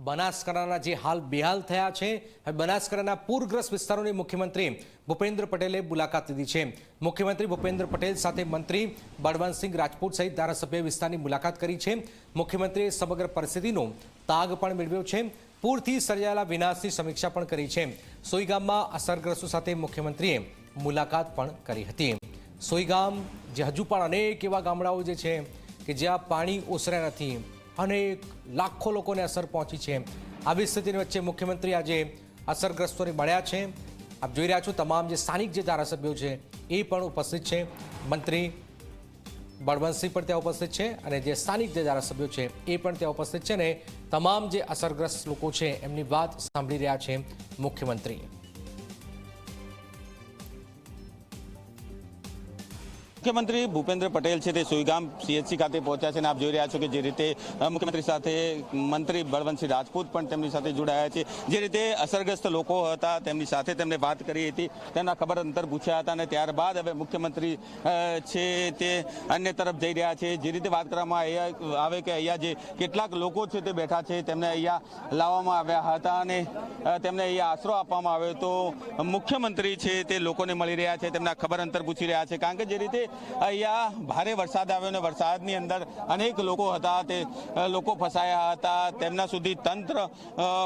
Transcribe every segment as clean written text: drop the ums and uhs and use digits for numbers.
બનાસકાંઠાના જે હાલ બેહાલ થયા છે, બનાસકાંઠાના પૂરગ્રસ્ત વિસ્તારોની મુખ્યમંત્રી ભૂપેન્દ્ર પટેલે મુલાકાત લીધી છે। મુખ્યમંત્રી ભૂપેન્દ્ર પટેલ સાથે મંત્રી બળવંતસિંહ રાજપૂત સહિત ધારાસભ્ય વિસ્તારની મુલાકાત કરી છે। મુખ્યમંત્રીએ સમગ્ર પરિસ્થિતિનો તાગ પણ મેળવ્યો છે। પૂરથી સર્જાયેલા વિનાશની સમીક્ષા પણ કરી છે। સોઈગામમાં અસરગ્રસ્તો સાથે મુખ્યમંત્રીએ મુલાકાત પણ કરી હતી। સોઈગામ જે હજુ પણ અનેક એવા ગામડાઓ જે છે કે જ્યાં પાણી ઓસર્યા નથી, અનેક લાખો લોકોને અસર પહોંચી છે। આવી સ્થિતિની વચ્ચે મુખ્યમંત્રી આજે અસરગ્રસ્તોને મળ્યા છે। આપ જોઈ રહ્યા છો તમામ જે સ્થાનિક જે ધારાસભ્યો છે એ પણ ઉપસ્થિત છે। મંત્રી બળવંતસિંહ પણ ત્યાં ઉપસ્થિત છે અને જે સ્થાનિક જે ધારાસભ્યો છે એ પણ ત્યાં ઉપસ્થિત છે અને તમામ જે અસરગ્રસ્ત લોકો છે એમની વાત સાંભળી રહ્યા છે મુખ્યમંત્રી। मुख्यमंत्री भूपेन्द्र पटेल है सोईगाम सीएचसी खाते पहुंचा है। आप જોઈ રહ્યા છો કે જે રીતે મુખ્યમંત્રી સાથે મંત્રી બળવંતસિંહ રાજપૂત પણ તેમની સાથે જોડાયા છે। જે રીતે અસરગ્રસ્ત લોકો હતા તેમની સાથે તેમને વાત કરી હતી, તેના ખબર અંતર પૂછ્યા હતા અને ત્યારબાદ હવે મુખ્યમંત્રી છે તે અન્ય તરફ જઈ રહ્યા છે। જે રીતે વાત કરવામાં આવે કે અહીંયા જે કેટલાક લોકો છે તે બેઠા છે તેમને અહીંયા લાવવામાં આવ્યા હતા અને તેમને અહીંયા આશરો આપવામાં આવ્યો તો મુખ્યમંત્રી છે તે લોકોને મળી રહ્યા છે, તેમના ખબર અંતર પૂછી રહ્યા છે। કારણ કે જે રીતે અહીંયા ભારે વરસાદ આવ્યો અને વરસાદની અંદર અનેક લોકો હતા, તે લોકો ફસાયા હતા, તેમના સુધી તંત્ર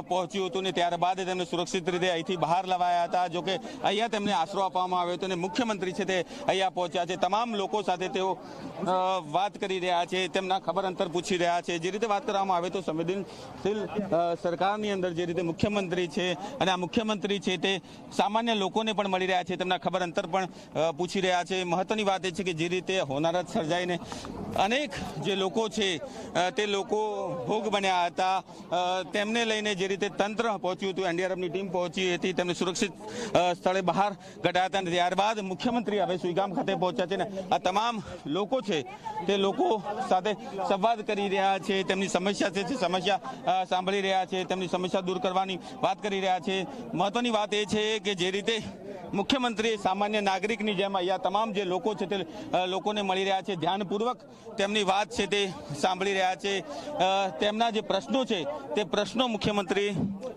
પહોંચ્યું હતું ને ત્યારબાદ તેમને સુરક્ષિત રીતે અહીંથી બહાર લવાયા હતા। જોકે અહીંયા તેમને આશરો આપવામાં આવ્યો હતો અને મુખ્યમંત્રી છે તે અહીંયા પહોંચ્યા છે। તમામ લોકો સાથે તેઓ વાત કરી રહ્યા છે, તેમના ખબર અંતર પૂછી રહ્યા છે। જે રીતે વાત કરવામાં આવે તો સંવેદનશીલ સરકારની અંદર જે રીતે મુખ્યમંત્રી છે અને આ મુખ્યમંત્રી છે તે સામાન્ય લોકોને પણ મળી રહ્યા છે, તેમના ખબર અંતર પણ પૂછી રહ્યા છે। મહત્વની વાત એ છે કે જે રીતે હોનારત સર્જાઈને અનેક જે લોકો છે તે લોકો ભોગ બન્યા હતા, તેમને લઈને જે રીતે તંત્ર પહોંચ્યું હતું, એનડીઆરએફની ટીમ પહોંચી હતી, તેમને સુરક્ષિત સ્થળે બહાર કઢાયા હતા અને ત્યારબાદ મુખ્યમંત્રી હવે સુઈગામ ખાતે પહોંચ્યા છે ને આ તમામ લોકો છે તે લોકો સાથે સંવાદ કરી રહ્યા છે, તેમની સમસ્યા છે તે સમસ્યા સાંભળી રહ્યા છે, તેમની સમસ્યા દૂર કરવાની વાત કરી રહ્યા છે। મહત્વની વાત એ છે કે જે રીતે મુખ્યમંત્રી સામાન્ય નાગરિકની જેમ અહીંયા તમામ જે લોકો છે તે લોકોને મળી રહ્યા છે, ધ્યાનપૂર્વક તેમની વાત છે તે સાંભળી રહ્યા છે, તેમના જે પ્રશ્નો છે તે પ્રશ્નો મુખ્યમંત્રી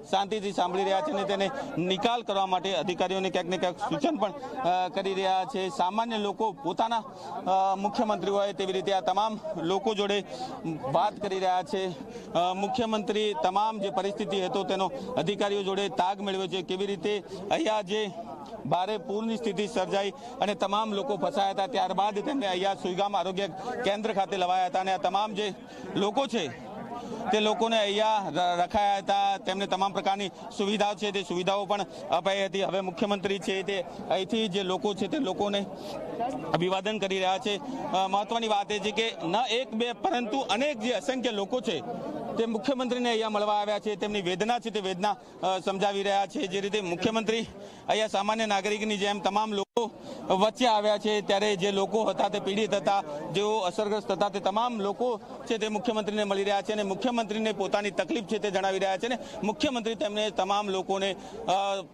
શાંતિથી સાંભળી રહ્યા છે અને તેને નિકાલ કરવા માટે અધિકારીઓને ક્યાંક ને ક્યાંક સૂચન પણ કરી રહ્યા છે। સામાન્ય લોકો પોતાના મુખ્યમંત્રી હોય તેવી રીતે આ તમામ લોકો જોડે વાત કરી રહ્યા છે। મુખ્યમંત્રી તમામ જે પરિસ્થિતિ હતો તેનો અધિકારીઓ જોડે તાગ મેળવ્યો છે, કેવી રીતે અહીંયા જે ભારે પૂરની સ્થિતિ સર્જાઈ અને તમામ લોકો ફસાયા હતા, ત્યારબાદ તેમને અહીંયા સુઈગામ આરોગ્ય કેન્દ્ર ખાતે લવાયા હતા અને આ તમામ જે લોકો છે તે લોકોને અહીંયા રખાયા હતા, તેમને તમામ પ્રકારની સુવિધાઓ છે તે સુવિધાઓ પણ અપાઈ હતી। હવે મુખ્યમંત્રી છે તે અહીંથી જે લોકો છે તે લોકોને અભિવાદન કરી રહ્યા છે। મહત્વની વાત એ છે કે ન એક બે પરંતુ અનેક જે અસંખ્ય લોકો છે તે મુખ્યમંત્રીને અહીંયા મળવા આવ્યા છે, તેમની વેદના છે તે વેદના સમજાવી રહ્યા છે। જે રીતે મુખ્યમંત્રી અહીંયા સામાન્ય નાગરિકની જેમ તમામ લોકો વચ્ચે આવ્યા છે, ત્યારે જે લોકો હતા તે પીડિત હતા, જેઓ અસરગ્રસ્ત હતા તે તમામ લોકો છે તે મુખ્યમંત્રીને મળી રહ્યા છે અને મુખ્યમંત્રીને પોતાની તકલીફ છે તે જણાવી રહ્યા છે ને મુખ્યમંત્રી તેમને તમામ લોકોને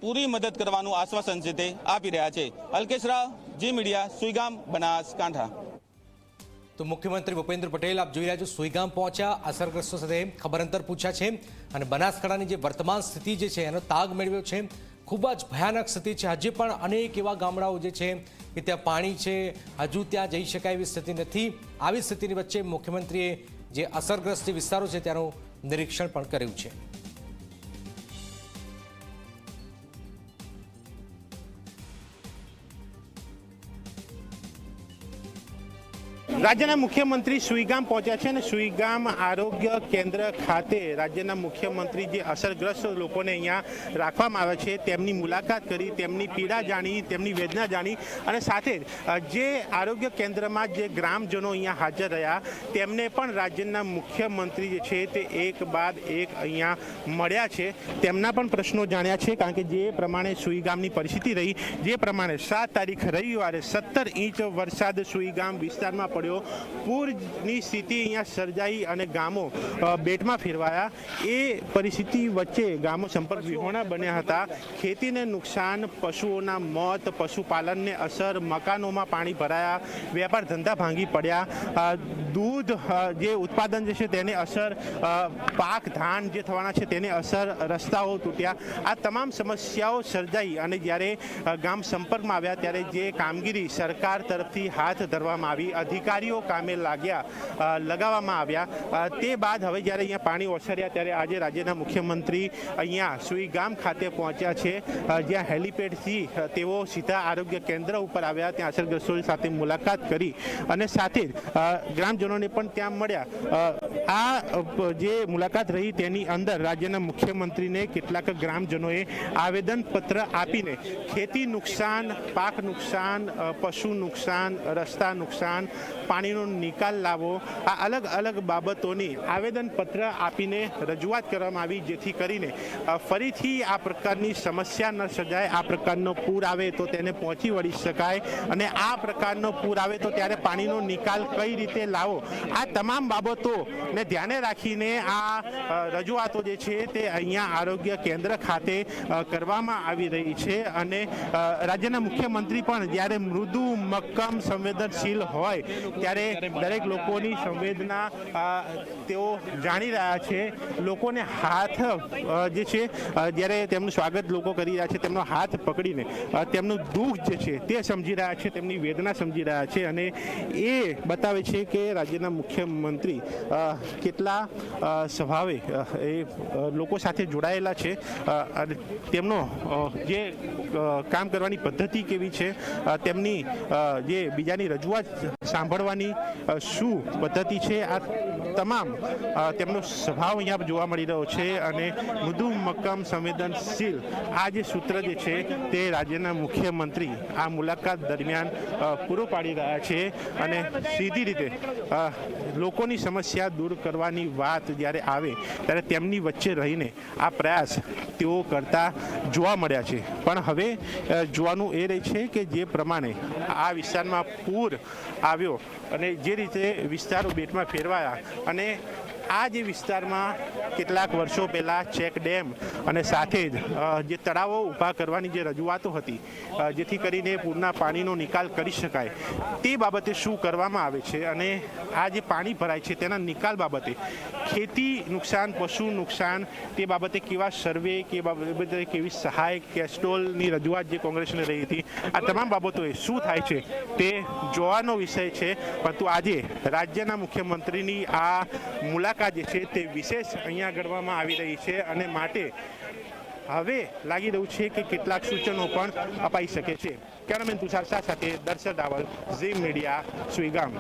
પૂરી મદદ કરવાનું આશ્વાસન છે તે આપી રહ્યા છે। અલ્કેશ રાવ, જી મીડિયા, સુઈગામ, બનાસકાંઠા। તો મુખ્યમંત્રી ભૂપેન્દ્ર પટેલ આપ જોઈ રહ્યા છો સોઈગામ પહોંચ્યા, અસરગ્રસ્તો સાથે ખબર અંતર પૂછ્યા છે અને બનાસકાંઠાની જે વર્તમાન સ્થિતિ જે છે એનો તાગ મેળવ્યો છે। ખૂબ જ ભયાનક સ્થિતિ છે, હજી પણ અનેક એવા ગામડાઓ જે છે કે ત્યાં પાણી છે, હજુ ત્યાં જઈ શકાય એવી સ્થિતિ નથી। આવી સ્થિતિની વચ્ચે મુખ્યમંત્રીએ જે અસરગ્રસ્ત વિસ્તારો છે ત્યાંનું નિરીક્ષણ પણ કર્યું છે। રાજ્યના મુખ્યમંત્રી સુઈગામ પહોંચ્યા છે અને સુઈગામ આરોગ્ય કેન્દ્ર ખાતે રાજ્યના મુખ્યમંત્રી જે અસરગ્રસ્ત લોકોને અહીંયા રાખવામાં આવે છે તેમની મુલાકાત કરી, તેમની પીડા જાણી, તેમની વેદના જાણી અને સાથે જે આરોગ્ય કેન્દ્રમાં જે ગ્રામજનો અહીંયા હાજર રહ્યા તેમને પણ રાજ્યના મુખ્યમંત્રી જે છે તે એક બાદ એક અહીંયા મળ્યા છે, તેમના પણ પ્રશ્નો જાણ્યા છે। કારણ કે જે પ્રમાણે સુઈગામની પરિસ્થિતિ રહી, જે પ્રમાણે 7 તારીખ રવિવારે 17 ઇંચ વરસાદ સુઈગામ વિસ્તારમાં પડ્યો પૂરની સ્થિતિ અહીંયા સર્જાઈ અને ગામો બેટમાં ફેરવાયા. એ પરિસ્થિતિ વચ્ચે ગામો સંપર્ક વિહોણા બન્યા હતા. ખેતીને નુકસાન, પશુઓના મોત, પશુપાલનને અસર, મકાનોમાં પાણી ભરાયા, વેપાર ધંધા ભાંગી પડ્યા, દૂધ જે ઉત્પાદન જે છે તેને અસર, પાક ધાન જે થવાના છે તેને અસર, રસ્તાઓ તૂટ્યા. આ તમામ સમસ્યાઓ સર્જાઈ અને જ્યારે ગામ સંપર્કમાં આવ્યા ત્યારે જે કામગીરી સરકાર તરફથી હાથ ધરવામાં આવી, અધિકારીઓ કામે લગાવવામાં આવ્યા, તે બાદ હવે જ્યારે અહીંયા પાણી ઓસર્યા ત્યારે આજે રાજ્યના મુખ્યમંત્રી અહીંયા સુઈગામ ખાતે પહોંચ્યા છે, જ્યાં હેલિપેડથી તેઓ સીધા આરોગ્ય કેન્દ્ર ઉપર આવ્યા, ત્યાં અસરગ્રસ્તો સાથે મુલાકાત કરી અને સાથે જ ગ્રામજનોને પણ ત્યાં મળ્યા. આ જે મુલાકાત રહી તેની અંદર રાજ્યના મુખ્યમંત્રીને કેટલાક ગ્રામજનોએ આવેદનપત્ર આપીને ખેતી નુકસાન, પાક નુકસાન, પશુ નુકસાન, રસ્તા નુકસાન, પાણીનો નિકાલ લાવો, આ અલગ અલગ બાબતોની આવેદનપત્ર આપીને રજૂઆત કરવામાં આવી, જેથી કરીને ફરીથી આ પ્રકારની સમસ્યા ન સર્જાય. આ પ્રકારનો પૂર આવે તો તેને પહોંચી વળી શકાય અને આ પ્રકારનો પૂર આવે તો ત્યારે પાણીનો નિકાલ કઈ રીતે લાવો, આ તમામ બાબતોને ધ્યાને રાખીને આ રજૂઆતો જે છે તે અહીંયા આરોગ્ય કેન્દ્ર ખાતે કરવામાં આવી રહી છે. અને રાજ્યના મુખ્યમંત્રી પણ જ્યારે મૃદુ, મક્કમ, સંવેદનશીલ હોય ત્યારે દરેક લોકોની સંવેદના તેઓ જાણી રહ્યા છે. લોકોને હાથ જે છે જ્યારે તેમનું સ્વાગત લોકો કરી રહ્યા છે, તેમનો હાથ પકડીને તેમનું દુઃખ જે છે તે સમજી રહ્યા છે, તેમની વેદના સમજી રહ્યા છે અને એ બતાવે છે કે રાજ્યના મુખ્યમંત્રી કેટલા સ્વભાવે એ લોકો સાથે જોડાયેલા છે અને તેમનો જે કામ કરવાની પદ્ધતિ કેવી છે, તેમની જે બીજાની રજૂઆત સાંભળવાની શું પદ્ધતિ છે, આ તમામ તેમનો સ્વભાવ અહીંયા જોવા મળી રહ્યો છે. અને મૃદુ, મક્કમ, સંવેદનશીલ આ જે સૂત્ર જે છે તે રાજ્યના મુખ્યમંત્રી આ મુલાકાત દરમિયાન પૂરો પાડી રહ્યા છે. અને સીધી રીતે લોકોની સમસ્યા દૂર કરવાની વાત જ્યારે આવે ત્યારે તેમની વચ્ચે રહીને આ પ્રયાસ તેઓ કરતા જોવા મળ્યા છે. પણ હવે જોવાનું એ રહે છે કે જે પ્રમાણે આ વિસ્તારમાં પૂર આવ્યો અને જે રીતે વિસ્તારો બેટમાં ફેરવાયા અને આ જે વિસ્તારમાં કેટલાક વર્ષો પહેલાં ચેક ડેમ અને સાથે જ જે તળાવો ઊભા કરવાની જે રજૂઆતો હતી, જેથી કરીને પૂરના પાણીનો નિકાલ કરી શકાય, તે બાબતે શું કરવામાં આવે છે અને આ જે પાણી ભરાય છે તેના નિકાલ બાબતે ખેતી નુકસાન, પશુ નુકસાન, તે બાબતે કેવા સર્વે, કે બાબતે કેવી સહાય, કેસ્ટોલની રજૂઆત જે કોંગ્રેસને રહી હતી, આ તમામ બાબતોએ શું થાય છે તે જોવાનો વિષય છે. પરંતુ આજે રાજ્યના મુખ્યમંત્રીની આ મુલાકાત જે છે તે વિશેષ અહીંયા ગણવામાં આવી રહી છે અને માટે હવે લાગી રહ્યું છે કે કેટલાક સૂચનો પણ અપાઈ શકે છે. કેમેરામેન તુષાર શાહ સાથે દર્શક રાવલ, ઝી મીડિયા, સુઈગામ.